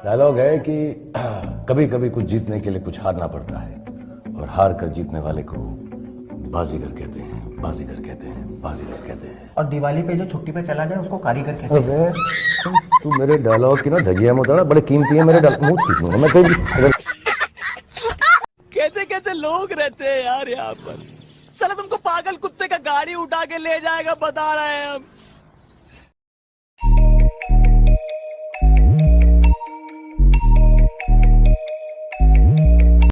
Dialogue है कि कभी कभी कुछ जीतने के लिए कुछ हारना पड़ता है और हार कर जीतने वाले को बाजीगर कहते हैं, बाजीगर कहते हैं, बाजीगर कहते हैं। और दिवाली पे जो छुट्टी पे चला जाए उसको कारीगर कहते हैं। अबे तू मेरे डायलॉग की ना धजिया में उतारा, बड़े कीमती है मेरे मुंह खींचूंगा मैं कहीं अगर। कैसे कैसे लोग रहते हैं यार यहाँ पर। साला तुमको पागल कुत्ते का गाड़ी उठा के ले जाएगा बता रहे हैं हम।